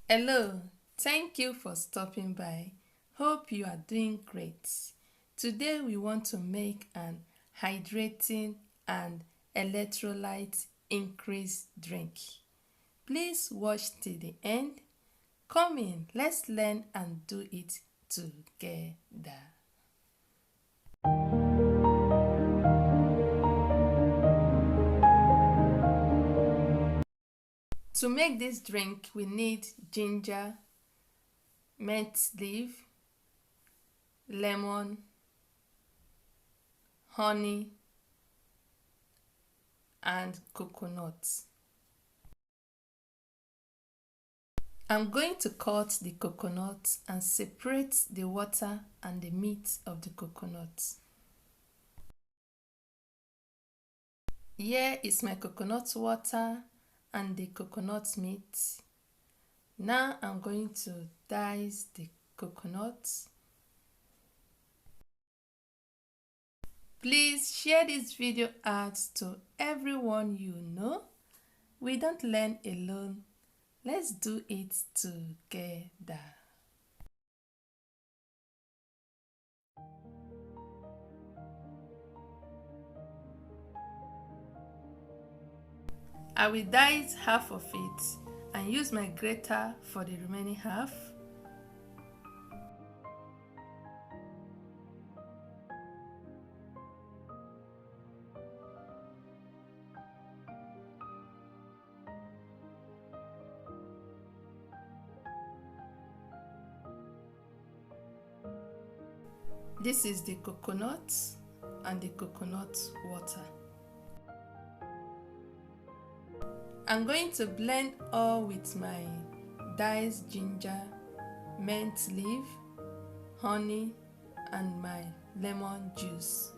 Hello, thank you for stopping by. Hope you are doing great. Today we want to make an hydrating and electrolyte increase drink. Please watch till the end. Come in, let's learn and do it together. To make this drink, we need ginger, mint leaf, lemon, honey, and coconut. I'm going to cut the coconut and separate the water and the meat of the coconut. Here is my coconut water and the coconut meat. Now I'm going to dice the coconut. Please share this video out to everyone you know. We don't learn alone. Let's do it together. I will dice half of it and use my grater for the remaining half. This is the coconut and the coconut water. I'm going to blend all with my diced ginger, mint leaf, honey, and my lemon juice.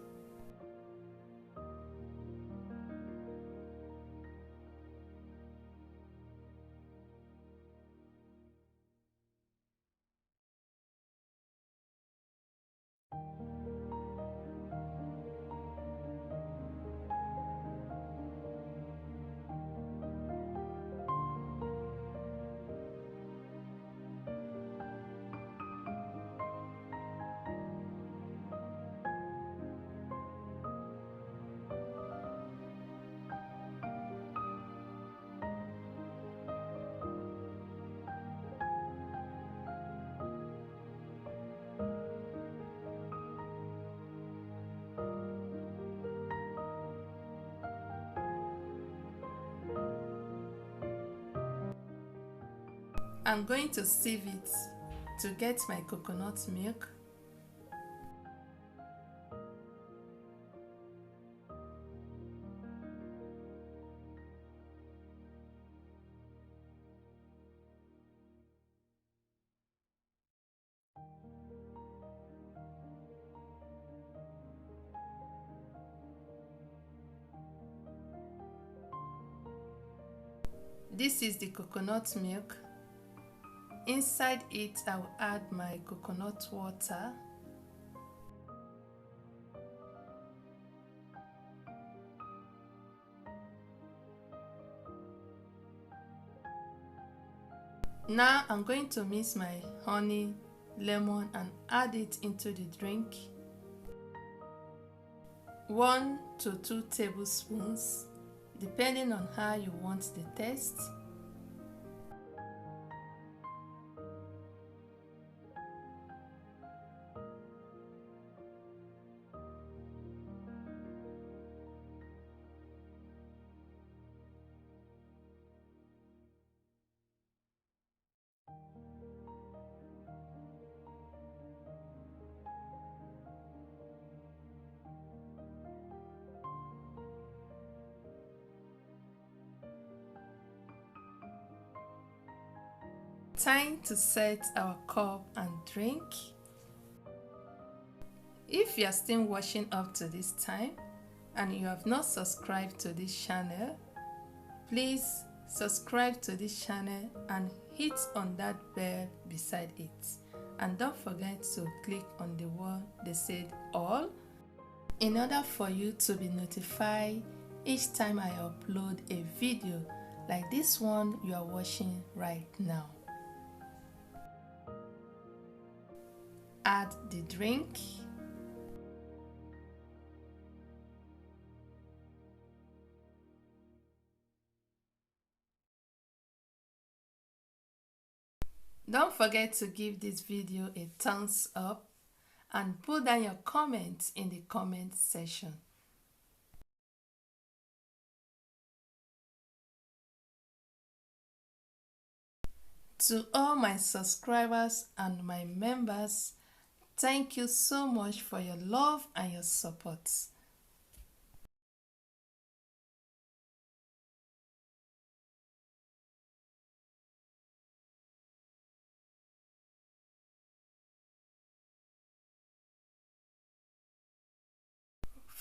I'm going to sieve it to get my coconut milk. This is the coconut milk. Inside it, I will add my coconut water. Now I'm going to mix my honey, lemon, and add it into the drink. 1 to 2 tablespoons, depending on how you want the taste. Time to set our cup and drink. If you are still watching up to this time and you have not subscribed to this channel, please subscribe to this channel and hit on that bell beside it. And don't forget to click on the one that said all in order for you to be notified each time I upload a video like this one you are watching right now. add the drink. Don't forget to give this video a thumbs up and put down your comments in the comment section. To all my subscribers and my members, thank you so much for your love and your support.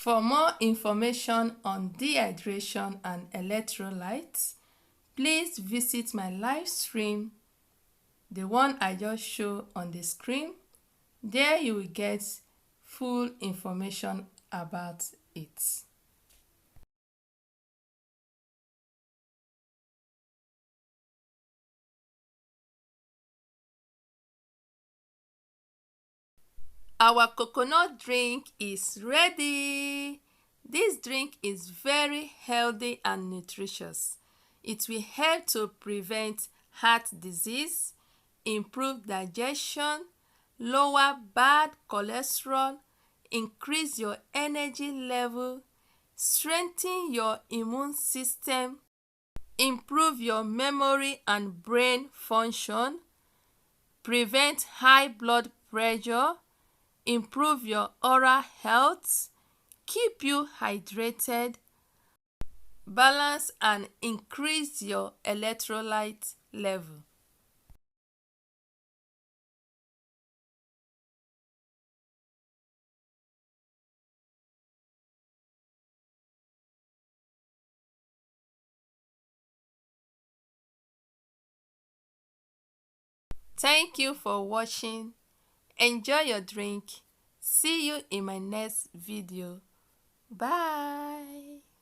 For more information on dehydration and electrolytes, please visit my live stream, the one I just showed on the screen. There you will get full information about it. Our coconut drink is ready. This drink is very healthy and nutritious. It will help to prevent heart disease, improve digestion, lower bad cholesterol, increase your energy level, strengthen your immune system, improve your memory and brain function, prevent high blood pressure, improve your oral health, keep you hydrated, balance and increase your electrolyte level. Thank you for watching. Enjoy your drink. See you in my next video. Bye.